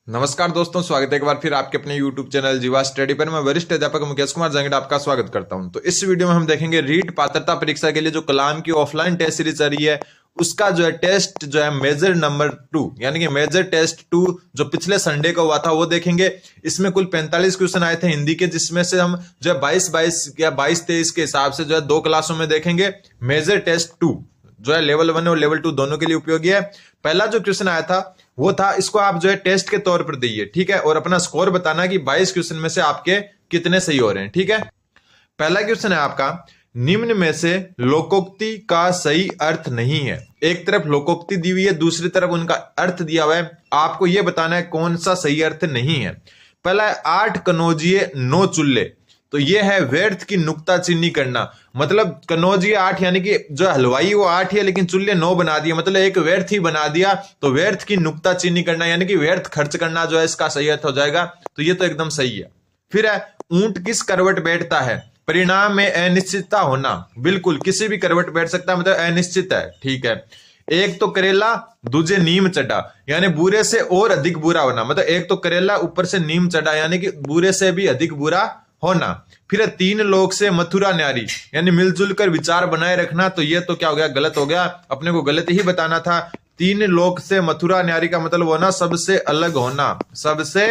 नमस्कार दोस्तों, स्वागत है एक बार फिर आपके अपने YouTube चैनल जीवा स्टडी पर। मैं वरिष्ठ अध्यापक मुकेश कुमार जंगड़ आपका स्वागत करता हूं। तो इस वीडियो में हम देखेंगे रीट पात्रता परीक्षा के लिए जो कलाम की ऑफलाइन टेस्ट सीरीज चल रही है उसका जो है टेस्ट जो है मेजर नंबर 2 यानी कि मेजर टेस्ट 2 जो पिछले संडे को हुआ था वो देखेंगे। इसमें कुल 45 क्वेश्चन आए थे हिंदी के, जिसमें से हम जो है 22 या 22-23 के हिसाब से जो है 2 क्लासों में देखेंगे। मेजर टेस्ट 2 जो है लेवल 1 और लेवल 2 दोनों के लिए उपयोगी है। पहला जो क्वेश्चन आया था वो था, इसको आप जो है टेस्ट के तौर पर दिए, ठीक है, और अपना स्कोर बताना कि 22 क्वेश्चन में से आपके कितने सही हो रहे हैं, ठीक है। पहला क्वेश्चन है आपका, निम्न में से लोकोक्ति का सही अर्थ नहीं है। एक तरफ लोकोक्ति दी हुई है, दूसरी तरफ उनका अर्थ दिया हुआ है, आपको यह बताना है कौन सा सही अर्थ नहीं है। पहला है 8 कनौजिए 9 चुल्ले, तो ये है व्यर्थ की नुक्ताचीनी करना। मतलब कनौजिए 8 यानी कि जो हलवाई वो 8 है लेकिन चुल्ले 9 बना दिया, मतलब एक व्यर्थ ही बना दिया। तो व्यर्थ की नुक्ताचीनी करना यानी कि व्यर्थ खर्च करना जो है इसका सही अर्थ हो जाएगा। तो ये तो एकदम सही है। फिर है ऊंट किस करवट बैठता है, परिणाम में अनिश्चितता होना। बिल्कुल किसी भी करवट बैठ सकता है, मतलब अनिश्चित है, ठीक है। एक तो करेला दूजे नीम चढ़ा, यानी बुरे से और अधिक बुरा होना। मतलब एक तो करेला ऊपर से नीम चढ़ा यानी कि बुरे से भी अधिक बुरा होना। फिर 3 लोग से मथुरा न्यारी, यानी मिलजुल कर विचार बनाए रखना। तो ये तो क्या हो गया, गलत हो गया, अपने को गलत ही बताना था। 3 लोग से मथुरा न्यारी का मतलब होना सबसे अलग होना, सबसे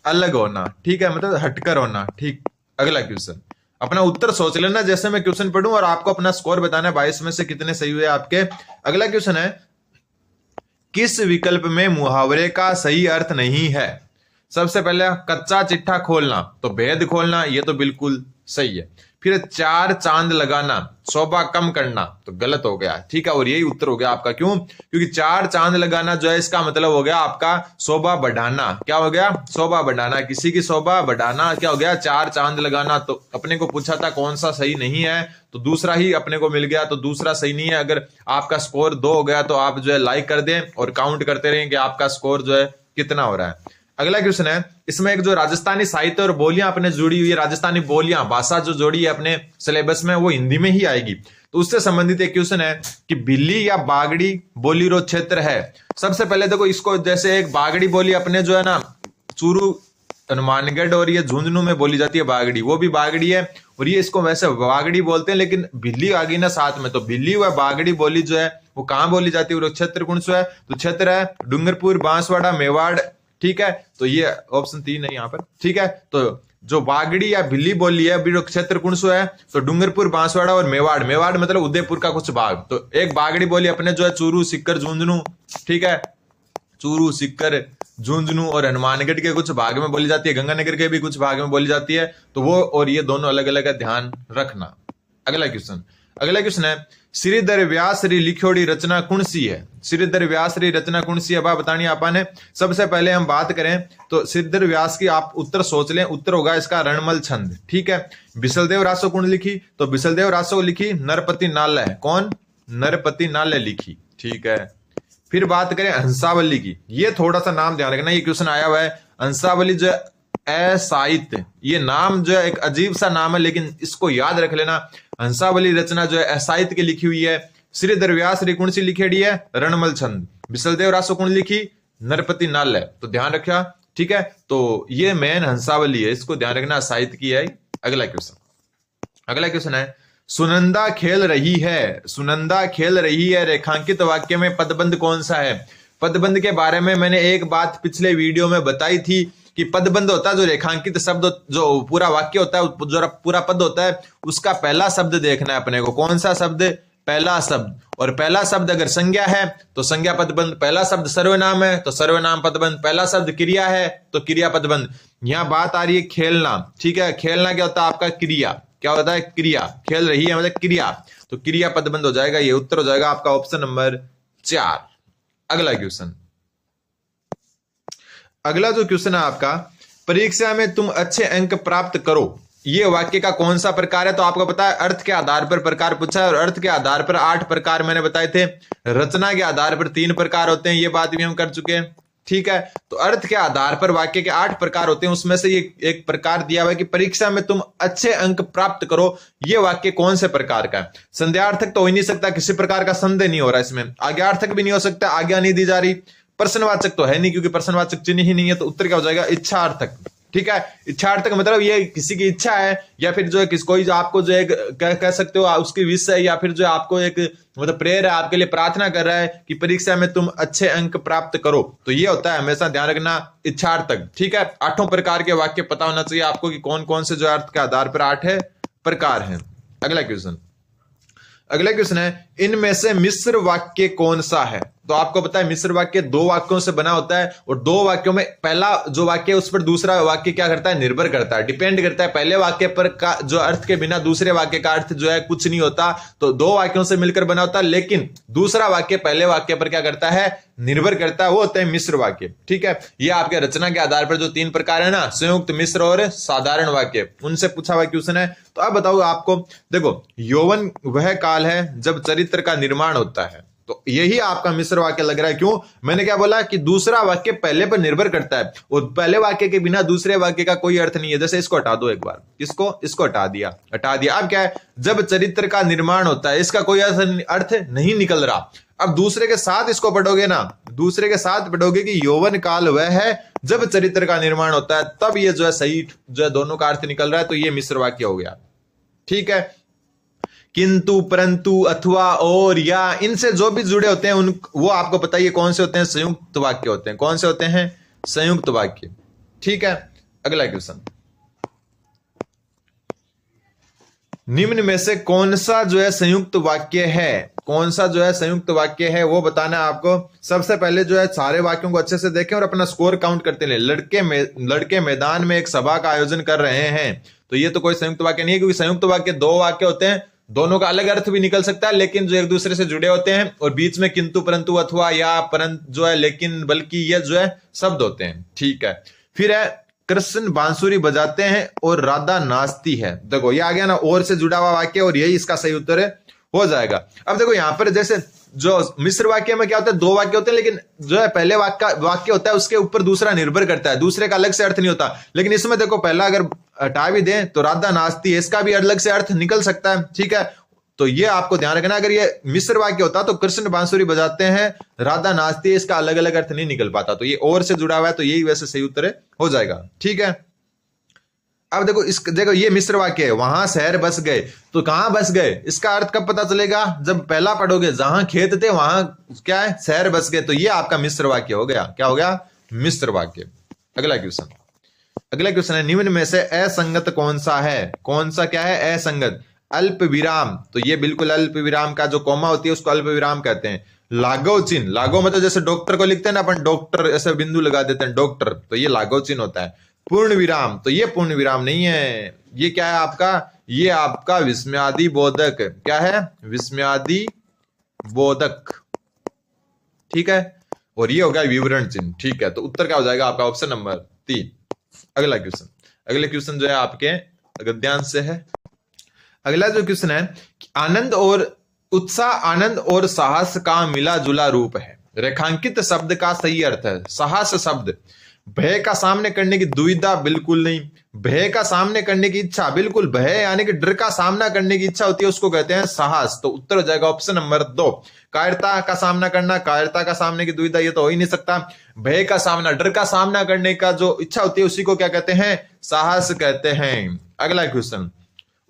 अलग होना, ठीक है, मतलब हटकर होना, ठीक। अगला क्वेश्चन, अपना उत्तर सोच लेना जैसे मैं क्वेश्चन पढ़ूं और आपको अपना स्कोर बताना है 22 में से कितने सही हुए आपके। अगला क्वेश्चन है, किस विकल्प में मुहावरे का सही अर्थ नहीं है। सबसे पहले कच्चा चिट्ठा खोलना, तो भेद खोलना, ये तो बिल्कुल सही है। फिर 4 चांद लगाना, शोभा कम करना, तो गलत हो गया, ठीक है, और यही उत्तर हो गया आपका। क्यों? क्योंकि 4 चांद लगाना जो है इसका मतलब हो गया आपका शोभा बढ़ाना। क्या हो गया? शोभा बढ़ाना, किसी की शोभा बढ़ाना क्या हो गया? 4 चांद लगाना। तो अपने को पूछा था कौन सा सही नहीं है, तो दूसरा ही अपने को मिल गया, तो दूसरा सही नहीं है। अगर आपका स्कोर 2 हो गया तो आप जो है लाइक कर दें और काउंट करते रहें कि आपका स्कोर जो है कितना हो रहा है। अगला क्वेश्चन है, इसमें एक जो राजस्थानी साहित्य और बोलियां अपने जुड़ी हुई है, राजस्थानी बोलियां भाषा जो जोड़ी है अपने सिलेबस में, वो हिंदी में ही आएगी। तो उससे संबंधित एक क्वेश्चन है कि बिल्ली या बागड़ी बोलीरो क्षेत्र है। सबसे पहले देखो इसको, जैसे एक बागड़ी बोली अपने जो है ना चूरू, हनुमानगढ़ और ये झुंझुनू में बोली जाती है बागड़ी, वो भी बागड़ी है और ये इसको वैसे बागड़ी बोलते हैं, लेकिन बिल्ली आ गई ना साथ में, तो बिल्ली व बागड़ी बोली जो है वो कहां बोली जाती है, वो क्षेत्र कौन सा है? तो क्षेत्र है डूंगरपुर, बांसवाड़ा, मेवाड़, ठीक है। तो ये ऑप्शन 3 है यहाँ पर, ठीक है। तो जो बागड़ी या बिल्ली बोली है अभी क्षेत्र कौन सा है? तो डूंगरपुर, बांसवाड़ा और मेवाड़। मेवाड़ मतलब उदयपुर का कुछ भाग। तो एक बागड़ी बोली अपने जो है चूरू, सिक्कर, झुंझुनू, ठीक है, चूरू, सिक्कर, झुंझुनू और हनुमानगढ़ के कुछ भाग में बोली जाती है, गंगानगर के भी कुछ भाग में बोली जाती है। तो वो और ये दोनों अलग अलग है, ध्यान रखना। अगला क्वेश्चन है, श्रीधर व्यास री लिखोड़ी रचना कौन सी है? श्रीधर व्यास री रचना कौन सी है बतानी आपने। सबसे पहले हम बात करें तो श्रीधर व्यास की आप उत्तर सोच लें, उत्तर होगा इसका रणमल छंद, ठीक है। बिसलदेव रासो कौन लिखी? तो बिसलदेव रासो लिखी नरपति नालय। कौन? नरपति नालय लिखी, ठीक है। फिर बात करें हंसावली की, ये थोड़ा सा नाम ध्यान रखना, ये क्वेश्चन आया हुआ है। हंसावली जो असाहित्य, ये नाम जो है एक अजीब सा नाम है, लेकिन इसको याद रख लेना। हंसावली रचना जो है असाहित्य की लिखी हुई है। श्रीधर व्यास री कौन सी लिखेड़ी है? रणमल छंद। बिसलदेव रासो कौन लिखी? नरपति नालय। तो ध्यान रखा, ठीक है। तो ये मेन हंसावली है, इसको ध्यान रखना, साहित्य की है। अगला क्वेश्चन है, सुनंदा खेल रही है, सुनंदा खेल रही है रेखांकित वाक्य में पदबंध कौन सा है? पदबंध के बारे में मैंने एक बात पिछले वीडियो में बताई थी कि पदबंध होता है जो रेखांकित शब्द, जो पूरा वाक्य होता है, जो पूरा पद होता है, उसका पहला शब्द देखना है अपने को। कौन सा शब्द? पहला शब्द। और पहला शब्द अगर संज्ञा है तो संज्ञा पदबंध, पहला शब्द सर्वनाम है तो सर्वनाम पदबंध, पहला शब्द क्रिया है तो क्रिया पदबंध। यहां बात आ रही है खेलना, ठीक है। खेलना क्या होता है आपका? क्रिया। क्या होता है? क्रिया। खेल रही है मतलब क्रिया, तो क्रिया पदबंध हो जाएगा। ये उत्तर हो जाएगा आपका ऑप्शन नंबर 4। अगला जो क्वेश्चन है आपका, परीक्षा में तुम अच्छे अंक प्राप्त करो, ये वाक्य का कौन सा प्रकार है? तो आपको पता है अर्थ के आधार पर प्रकार पूछा है, और अर्थ के आधार पर 8 प्रकार मैंने बताए थे। रचना के आधार पर 3 प्रकार होते हैं, ये बात भी हम कर चुके हैं, ठीक है। तो अर्थ के आधार पर वाक्य के 8 प्रकार होते हैं, उसमें से ये एक प्रकार दिया हुआ है कि परीक्षा में तुम अच्छे अंक प्राप्त करो, ये वाक्य कौन से प्रकार का है? संध्यार्थक तो हो ही नहीं सकता, किसी प्रकार का संदेह नहीं हो रहा इसमें। आज्ञार्थक भी नहीं हो सकता, आज्ञा नहीं दी जा रही। प्रश्नवाचक तो है नहीं क्योंकि प्रश्नवाचक चिन्ह ही नहीं है, तो उत्तर क्या हो जाएगा, इच्छार्थक। ठीक है, इच्छार्थक मतलब ये किसी की इच्छा है या फिर जो है कोई जो आपको जो है कह सकते हो उसकी विश है, या फिर जो है आपको एक मतलब प्रेयर है, आपके लिए प्रार्थना कर रहा है कि परीक्षा में तुम अच्छे अंक प्राप्त करो, तो ये होता है, हमेशा ध्यान रखना, इच्छार्थक। ठीक है, 8 प्रकार के वाक्य पता होना चाहिए आपको कि कौन कौन से जो अर्थ के आधार पर 8 प्रकार हैं। अगला क्वेश्चन है, इनमें से मिश्र वाक्य कौन सा है? तो आपको पता है मिश्र वाक्य 2 वाक्यों से बना होता है, और 2 वाक्यों में पहला जो वाक्य है उस पर दूसरा वाक्य क्या करता है, निर्भर करता है, डिपेंड करता है। पहले वाक्य पर का जो अर्थ के बिना दूसरे वाक्य का अर्थ जो है कुछ नहीं होता, तो 2 वाक्यों से मिलकर बना होता है, लेकिन दूसरा वाक्य पहले वाक्य पर क्या करता है, निर्भर करता है, वो होता है मिश्र वाक्य। ठीक है, ये आपके रचना के आधार पर जो 3 प्रकार है ना, संयुक्त, मिश्र और साधारण वाक्य, उनसे पूछा हुआ क्वेश्चन है। तो अब बताओ आपको, देखो यौवन वह काल है जब चरित्र का निर्माण होता है, तो यही आपका मिश्र वाक्य लग रहा है। क्यों? मैंने क्या बोला कि दूसरा वाक्य पहले पर निर्भर करता है, और पहले वाक्य के बिना दूसरे वाक्य का कोई अर्थ नहीं है। जैसे इसको हटा दो एक बार, इसको हटा दिया। अब क्या है, जब चरित्र का निर्माण होता है, इसका कोई अर्थ नहीं निकल रहा। अब दूसरे के साथ इसको पढ़ोगे ना, दूसरे के साथ पढ़ोगे कि यौवन काल वह है जब चरित्र का निर्माण होता है, तब ये जो है सही जो है दोनों का अर्थ निकल रहा है, तो ये मिश्र वाक्य हो गया। ठीक है, किंतु, परंतु, अथवा, और, या, इनसे जो भी जुड़े होते हैं उन वो आपको पता है कौन से होते हैं, संयुक्त वाक्य होते हैं। कौन से होते हैं, संयुक्त वाक्य। ठीक है, अगला क्वेश्चन, निम्न में से कौन सा जो है संयुक्त वाक्य है, कौन सा जो है संयुक्त वाक्य है वो बताना है आपको। सबसे पहले जो है सारे वाक्यों को अच्छे से देखें और अपना स्कोर काउंट करते हैं। लड़के मैदान में एक सभा का आयोजन कर रहे हैं, तो ये तो कोई संयुक्त वाक्य नहीं है, क्योंकि संयुक्त वाक्य 2 वाक्य होते हैं, दोनों का अलग अर्थ भी निकल सकता है, लेकिन जो एक दूसरे से जुड़े होते हैं, और बीच में किंतु, परंतु, अथवा, या, परंतु जो है, लेकिन, बल्कि, ये जो है शब्द होते हैं। ठीक है, फिर है कृष्ण बांसुरी बजाते हैं और राधा नाचती है। देखो ये आ गया ना, और से जुड़ा हुआ वाक्य, और यही इसका सही उत्तर है, हो जाएगा। अब देखो यहां पर जैसे जो मिश्र वाक्य में क्या होता है, 2 वाक्य होते हैं, लेकिन जो है पहले वाक्य होता है उसके ऊपर दूसरा निर्भर करता है, दूसरे का अलग से अर्थ नहीं होता। लेकिन इसमें देखो पहला अगर हटा भी दें तो राधा नाचती है, इसका भी अलग से अर्थ निकल सकता है। ठीक है, तो ये आपको ध्यान रखना, अगर ये मिश्र वाक्य होता तो कृष्ण बांसुरी बजाते हैं, राधा नाचती है, इसका अलग अलग अर्थ नहीं निकल पाता, तो ये और से जुड़ा हुआ है, तो यही वैसे सही उत्तर हो जाएगा। ठीक है, अब देखो ये मिश्र वाक्य है, वहां शहर बस गए, तो कहां बस गए, इसका अर्थ कब पता चलेगा, जब पहला पढ़ोगे, जहां खेत थे वहां क्या है, शहर बस गए, तो ये आपका मिश्र वाक्य हो गया। क्या हो गया, मिश्र वाक्य। अगला क्वेश्चन है, निम्न में से असंगत कौन सा है? कौन सा क्या है, असंगत? अल्प विराम, तो ये बिल्कुल अल्प विराम का जो कॉमा होती है उसको अल्प विराम कहते हैं। लागव चिन्ह, लागव मतलब जैसे डॉक्टर को लिखते हैं ना अपन, डॉक्टर ऐसे बिंदु लगा देते हैं डॉक्टर, तो ये लागव चिन्ह होता है। पूर्ण विराम, तो ये पूर्ण विराम नहीं है, ये क्या है आपका, ये आपका विस्मयादि बोधक। क्या है, विस्मयादि बोधक। ठीक है, और ये हो गया विवरण चिन्ह। ठीक है, तो उत्तर क्या हो जाएगा आपका, ऑप्शन नंबर 3। अगले क्वेश्चन जो है आपके गद्यांश से है। अगला जो क्वेश्चन है, आनंद और उत्साह, आनंद और साहस का मिला जुला रूप है। रेखांकित शब्द का सही अर्थ है साहस शब्द। भय का सामने करने की दुविधा, बिल्कुल नहीं। भय का सामने करने की इच्छा, बिल्कुल। भय यानी कि डर का सामना करने की इच्छा होती है, उसको कहते हैं साहस, तो उत्तर हो जाएगा ऑप्शन नंबर 2। कायरता का सामना करना, कायरता का सामने की दुविधा, ये तो हो ही नहीं सकता। भय का सामना, डर का सामना करने का जो इच्छा होती है उसी को क्या कहते हैं, साहस कहते हैं। अगला क्वेश्चन,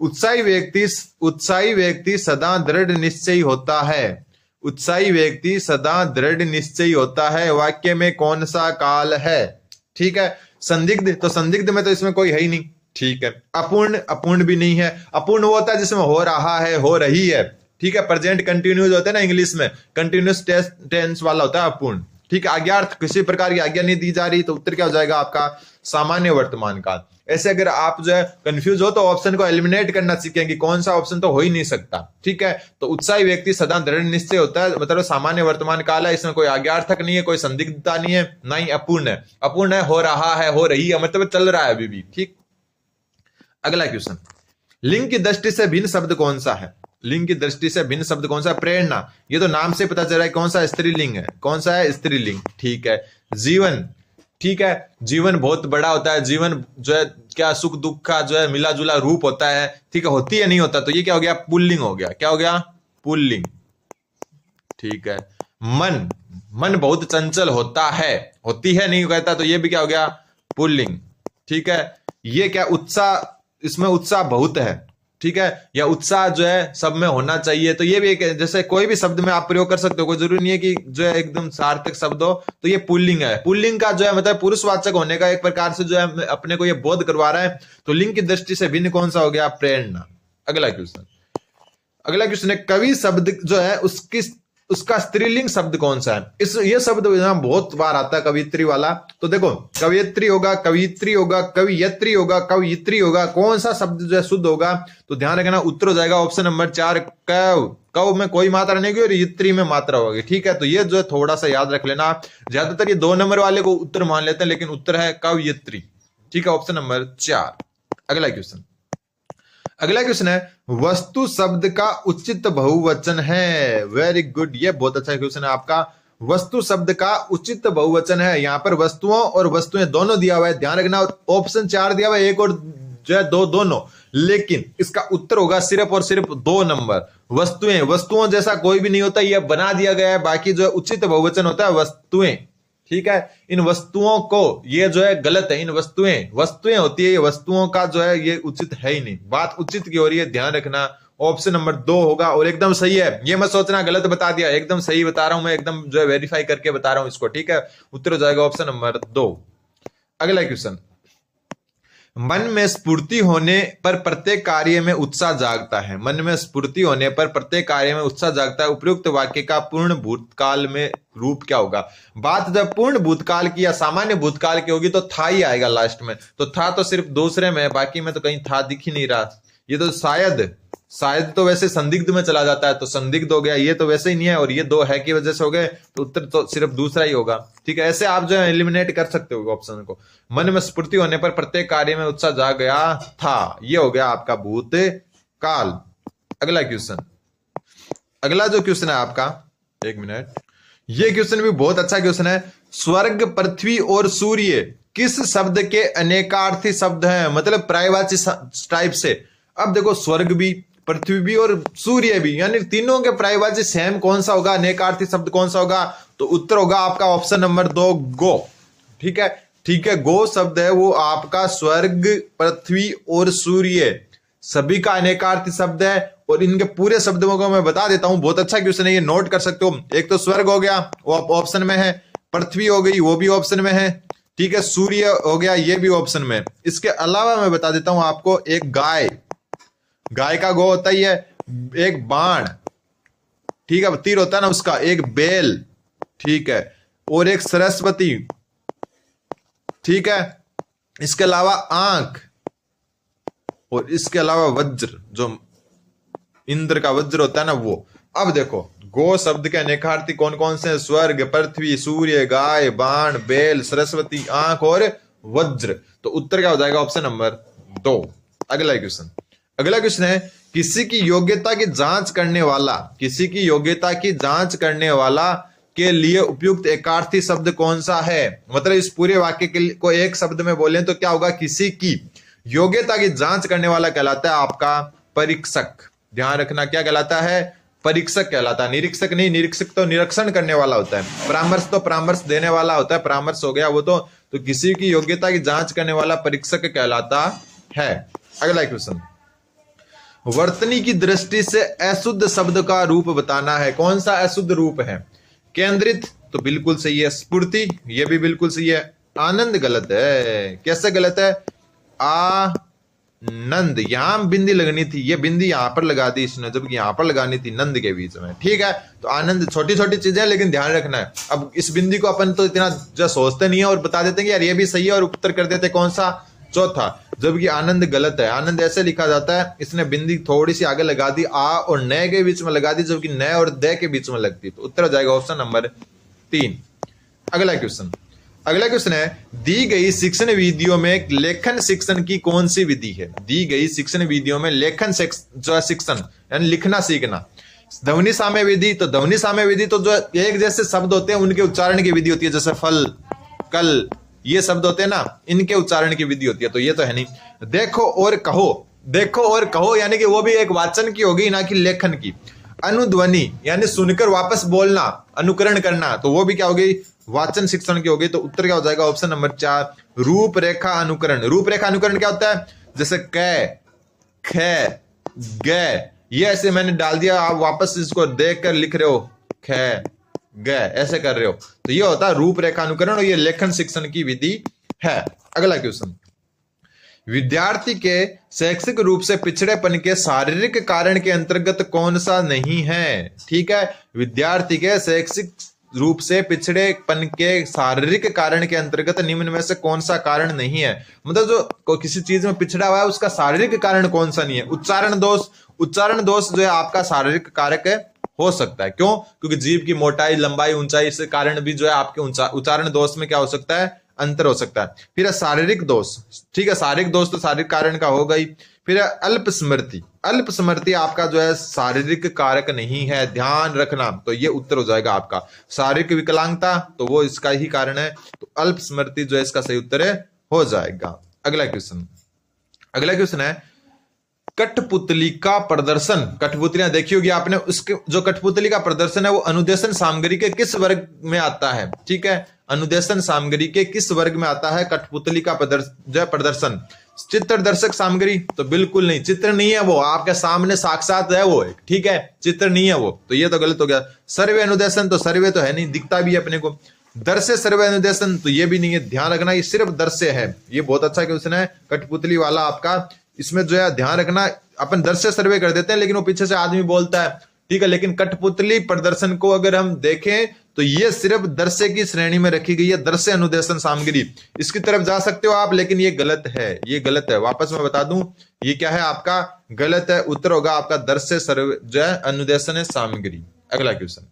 उत्साही व्यक्ति सदा दृढ़ निश्चयी होता है। उत्साही व्यक्ति सदा दृढ़ निश्चयी होता है, वाक्य में कौन सा काल है? ठीक है, संदिग्ध, तो संदिग्ध में तो इसमें कोई है ही नहीं। ठीक है, अपूर्ण, अपूर्ण भी नहीं है। अपूर्ण वो होता है जिसमें हो रहा है, हो रही है। ठीक है, प्रेजेंट कंटिन्यूस होता है ना इंग्लिश में, कंटिन्यूस टेंस वाला होता है अपूर्ण। ठीक है, आज्ञार्थ, किसी प्रकार की आज्ञा नहीं दी जा रही, तो उत्तर क्या हो जाएगा आपका, सामान्य वर्तमान काल। ऐसे अगर आप जो है कंफ्यूज हो तो ऑप्शन को एलिमिनेट करना सीखेंगे, कौन सा ऑप्शन तो हो ही नहीं सकता। ठीक है, तो उत्साही व्यक्ति सदा दृढ़ निश्चय होता है, मतलब सामान्य वर्तमान काल है, इसमें कोई आज्ञार्थक नहीं है, कोई संदिग्धता नहीं है, ना ही अपूर्ण है। अपूर्ण है हो रहा है, हो रही है, मतलब चल रहा है अभी भी। ठीक, अगला क्वेश्चन, लिंग की दृष्टि से भिन्न शब्द कौन सा है? लिंग की दृष्टि से भिन्न शब्द कौन सा? प्रेरणा, ये तो नाम से पता चल रहा है कौन सा स्त्रीलिंग है। कौन सा है? स्त्रीलिंग। ठीक है, जीवन, ठीक है, जीवन बहुत बड़ा होता है, जीवन जो है क्या सुख दुख का जो है मिला जुला रूप होता है। ठीक है, होती है नहीं होता, तो ये क्या हो गया, पुल्लिंग हो गया। क्या हो गया, पुल्लिंग। ठीक है, मन, मन बहुत चंचल होता है, होती है नहीं कहता, तो ये भी क्या हो गया पुल्लिंग। ठीक है, ये क्या उत्साह, इसमें उत्साह बहुत है। ठीक है, या उत्साह जो है सब में होना चाहिए, तो ये भी एक, जैसे कोई भी शब्द में आप प्रयोग कर सकते हो, कोई जरूरी नहीं है कि जो है एकदम सार्थक शब्द हो। तो ये पुल्लिंग है, पुल्लिंग का जो है मतलब पुरुषवाचक होने का एक प्रकार से जो है अपने को ये बोध करवा रहा है। तो लिंग की दृष्टि से भिन्न कौन सा हो गया, प्रेरणा। अगला क्वेश्चन, अगला क्वेश्चन है कवि शब्द जो है उसका स्त्रीलिंग शब्द कौन सा है। ये शब्द बहुत बार आता है कवित्री वाला। तो देखो कवियत्री होगा, कवित्री होगा, कवियत्री होगा, कवियत्री होगा, कौन सा शब्द जो है शुद्ध होगा। तो ध्यान रखना उत्तर हो जाएगा ऑप्शन नंबर 4 कव। कव में कोई मात्रा नहीं होगी और यत्री में मात्रा होगी। ठीक है, तो ये जो है थोड़ा सा याद रख लेना। ज्यादातर ये 2 नंबर वाले को उत्तर मान लेते हैं, लेकिन उत्तर है कवियत्री। ठीक है, ऑप्शन नंबर 4। अगला क्वेश्चन, अगला क्वेश्चन है वस्तु शब्द का उचित बहुवचन है। वेरी गुड, ये बहुत अच्छा क्वेश्चन है आपका। वस्तु शब्द का उचित बहुवचन है। यहां पर वस्तुओं और वस्तुएं दोनों दिया हुआ है, ध्यान रखना। ऑप्शन 4 दिया हुआ है, 1 और जो है 2 दोनों, लेकिन इसका उत्तर होगा सिर्फ और सिर्फ 2 नंबर। वस्तुएं, वस्तुओं जैसा कोई भी नहीं होता, यह बना दिया गया है। बाकी जो है उचित बहुवचन होता है वस्तुएं। ठीक है, इन वस्तुओं को, ये जो है गलत है, इन वस्तुएं होती है, ये वस्तुओं का जो है ये उचित है ही नहीं। बात उचित की हो रही है, ध्यान रखना। ऑप्शन नंबर 2 होगा और एकदम सही है। ये मत सोचना गलत बता दिया, एकदम सही बता रहा हूं मैं, एकदम जो है वेरीफाई करके बता रहा हूं इसको। ठीक है, उत्तर हो जाएगा ऑप्शन नंबर 2। अगला क्वेश्चन, मन में स्फूर्ति होने पर प्रत्येक कार्य में उत्साह जागता है। मन में स्फूर्ति होने पर प्रत्येक कार्य में उत्साह जागता है। उपयुक्त वाक्य का पूर्ण भूतकाल में रूप क्या होगा। बात जब पूर्ण भूतकाल की या सामान्य भूतकाल की होगी तो था ही आएगा लास्ट में। तो था तो सिर्फ दूसरे में, बाकी में तो कहीं था दिख ही नहीं रहा। ये तो शायद तो वैसे संदिग्ध में चला जाता है, तो संदिग्ध हो गया। ये तो वैसे ही नहीं है, और ये 2 है की वजह से हो गए, तो उत्तर तो सिर्फ दूसरा ही होगा। ठीक है, ऐसे आप जो है एलिमिनेट कर सकते हो ऑप्शन को। मन में स्फूर्ति होने पर प्रत्येक कार्य में उत्साह जाग गया था, ये हो गया आपका भूतकाल। अगला क्वेश्चन, अगला जो क्वेश्चन है आपका, 1 मिनट, ये क्वेश्चन भी बहुत अच्छा क्वेश्चन है। स्वर्ग, पृथ्वी और सूर्य किस शब्द के अनेकार्थी शब्द हैं, मतलब पर्यायवाची टाइप से। अब देखो स्वर्ग भी, पृथ्वी भी और सूर्य भी, यानी तीनों के पर्यायवाची सेम कौन सा होगा, अनेकार्थी शब्द कौन सा होगा। तो उत्तर होगा आपका ऑप्शन नंबर 2 गो। ठीक है, ठीक है, गो शब्द है वो आपका स्वर्ग, पृथ्वी और सूर्य सभी का अनेकार्थी शब्द है। और इनके पूरे शब्दों को मैं बता देता हूं, बहुत अच्छा क्वेश्चन है, ये नोट कर सकते हो। एक तो स्वर्ग हो गया, वो ऑप्शन में है। पृथ्वी हो गई, वो भी ऑप्शन में है। ठीक है, सूर्य हो गया, ये भी ऑप्शन में। इसके अलावा मैं बता देता हूं आपको, एक गाय का गो होता ही है, एक बाण, ठीक है, तीर होता है ना उसका, एक बेल, ठीक है, और एक सरस्वती। ठीक है, इसके अलावा आंख, और इसके अलावा वज्र, जो इंद्र का वज्र होता है ना वो। अब देखो गो शब्द के अनेकार्थी कौन कौन से हैं, स्वर्ग, पृथ्वी, सूर्य, गाय, बाण, बेल, सरस्वती, आंख और वज्र। तो उत्तर क्या हो जाएगा, ऑप्शन नंबर 2। अगला क्वेश्चन, अगला क्वेश्चन है किसी की योग्यता की जांच करने वाला, किसी की योग्यता की जांच करने वाला के लिए उपयुक्त एकार्थी शब्द कौन सा है। मतलब इस पूरे वाक्य को एक शब्द में बोलें तो क्या होगा, किसी की योग्यता की जांच करने वाला कहलाता है आपका परीक्षक। ध्यान रखना, क्या कहलाता है, परीक्षक कहलाता है, निरीक्षक नहीं। निरीक्षक तो निरीक्षण करने वाला होता है, परामर्श तो परामर्श देने वाला होता है, परामर्श हो गया वो तो किसी की योग्यता की जांच करने वाला परीक्षक कहलाता है। अगला क्वेश्चन, वर्तनी की दृष्टि से अशुद्ध शब्द का रूप बताना है। कौन सा अशुद्ध रूप है, केंद्रित तो बिल्कुल सही है, स्फूर्ति ये भी बिल्कुल सही है, आनंद गलत है। कैसे गलत है, आनंद, यहां बिंदी लगनी थी, ये बिंदी यहां पर लगा दी इसने, जबकि यहां पर लगानी थी नंद के बीच में। ठीक है, तो आनंद, छोटी छोटी चीजें लेकिन ध्यान रखना है। अब इस बिंदी को अपन तो इतना जो सोचते नहीं है और बता देते हैं कि यार ये भी सही है और उत्तर कर देते कौन सा, चौथा, जबकि आनंद गलत है। आनंद ऐसे लिखा जाता है, इसने बिंदी थोड़ी सी आगे लगा दी, आ और न के बीच में लगा दी, जबकि न और द के बीच में लगती। तो उत्तर हो जाएगा ऑप्शन नंबर 3। अगला क्वेश्चन, अगला क्वेश्चन है दी गई शिक्षण विधियों में लेखन शिक्षण की कौन सी विधि है। दी गई शिक्षण विधियों में लेखन जो शिक्षण यानी लिखना सीखना, ध्वनि साम्य विधि, तो ध्वनि साम्य विधि तो जो एक जैसे शब्द होते हैं उनके उच्चारण की विधि होती है, जैसे फल, कल, ये शब्द होते हैं ना, इनके उच्चारण की विधि होती है। तो ये तो है नहीं। देखो और कहो, देखो और कहो यानी कि वो भी एक वाचन की होगी ना कि लेखन की। अनुध्वनि यानी सुनकर वापस बोलना, अनुकरण करना, तो वो भी क्या होगी, वाचन शिक्षण की होगी। तो उत्तर क्या हो जाएगा, ऑप्शन नंबर 4 रूपरेखा अनुकरण। रूपरेखा अनुकरण क्या होता है, जैसे क, ख, ग, ये ऐसे मैंने डाल दिया, आप वापस इसको देख कर लिख रहे हो, ख, ग, ऐसे कर रहे हो, तो ये होता है रूपरेखा अनुकरण और ये लेखन शिक्षण की विधि है। अगला क्वेश्चन, विद्यार्थी के शैक्षिक रूप से पिछड़ेपन के शारीरिक कारण के अंतर्गत कौन सा नहीं है। ठीक है, विद्यार्थी के शैक्षिक रूप से पिछड़ेपन के शारीरिक कारण के अंतर्गत निम्न में से कौन सा कारण नहीं है, मतलब जो किसी चीज में पिछड़ा हुआ है उसका शारीरिक कारण कौन सा नहीं है। उच्चारण दोष, उच्चारण दोष जो है आपका शारीरिक कारक है, हो सकता है, क्यों, क्योंकि जीभ की मोटाई, लंबाई, ऊंचाई से कारण भी जो है आपके उच्चारण दोष में क्या हो सकता है, अंतर हो सकता है। फिर है शारीरिक दोष, ठीक है, शारीरिक दोष तो शारीरिक कारण का होगा ही। फिर है अल्प स्मृति, अल्प स्मृति आपका जो है शारीरिक कारक नहीं है, ध्यान रखना, तो ये उत्तर हो जाएगा आपका। शारीरिक विकलांगता, तो वो इसका ही कारण है, तो अल्प स्मृति जो है इसका सही उत्तर है, हो जाएगा। अगला क्वेश्चन, अगला क्वेश्चन है कठपुतली का प्रदर्शन। कठपुतलियां देखी होगी आपने, उसके जो कठपुतली का प्रदर्शन है वो अनुदेशन सामग्री के किस वर्ग में आता है। ठीक है, अनुदेशन सामग्री के किस वर्ग में आता है कठपुतली का प्रदर्शन। चित्र दर्शक सामग्री, तो बिल्कुल नहीं, चित्र नहीं है वो, आपके सामने साक्षात है वो, ठीक है, चित्र नहीं है वो, तो ये तो गलत हो गया। सर्वे अनुदेशन, तो सर्वे तो है नहीं, दिखता भी है अपने को। दर्शय सर्वे अनुदेशन, तो ये भी नहीं है, ध्यान रखना ये सिर्फ दर्शय है। ये बहुत अच्छा क्वेश्चन है कठपुतली वाला आपका, इसमें जो है ध्यान रखना, अपन दर्शय सर्वे कर देते हैं लेकिन वो पीछे से आदमी बोलता है, ठीक है, लेकिन कठपुतली प्रदर्शन को अगर हम देखें तो ये सिर्फ दर्शय की श्रेणी में रखी गई है, दर्शय अनुदेशन सामग्री, इसकी तरफ जा सकते हो आप, लेकिन ये गलत है, ये गलत है, वापस मैं बता दूं, ये क्या है आपका, गलत है। उत्तर होगा आपका दर्शय सर्वे जो है अनुदेशन सामग्री। अगला क्वेश्चन,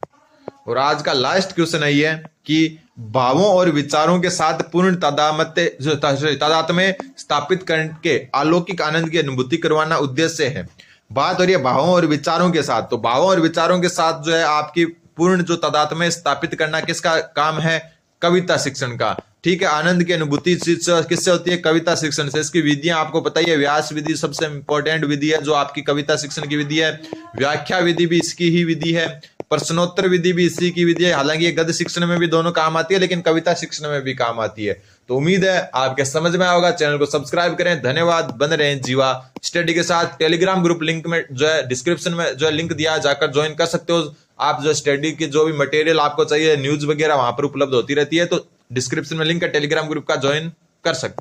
और आज का लास्ट क्वेश्चन है ये कि भावों और विचारों के साथ पूर्ण तादात्म्य स्थापित करके अलौकिक आनंद की अनुभूति करवाना उद्देश्य है। बात हो रही है भावों और विचारों के साथ, तो भावों और विचारों के साथ जो है आपकी पूर्ण जो तादात्म्य स्थापित करना किसका काम है, कविता शिक्षण का। ठीक है, आनंद की अनुभूति किससे होती है, कविता शिक्षण से। इसकी विधियां आपको पता ही है, व्यास विधि सबसे इंपॉर्टेंट विधि है जो आपकी कविता शिक्षण की विधि है, व्याख्या विधि भी इसकी ही विधि है, प्रश्नोत्तर विधि भी इसी की विधि है। हालांकि ये गद्य शिक्षण में भी दोनों काम आती है, लेकिन कविता शिक्षण में भी काम आती है। तो उम्मीद है आपके समझ में आया होगा। चैनल को सब्सक्राइब करें, धन्यवाद। बने रहें जीवा स्टडी के साथ। टेलीग्राम ग्रुप लिंक में जो है डिस्क्रिप्शन में जो है लिंक दिया है, जाकर ज्वाइन कर सकते हो आप। जो स्टडी की जो भी मटेरियल आपको चाहिए, न्यूज वगैरह वहां पर उपलब्ध होती रहती है, तो डिस्क्रिप्शन में लिंक है, टेलीग्राम ग्रुप का ज्वाइन कर सकते हो।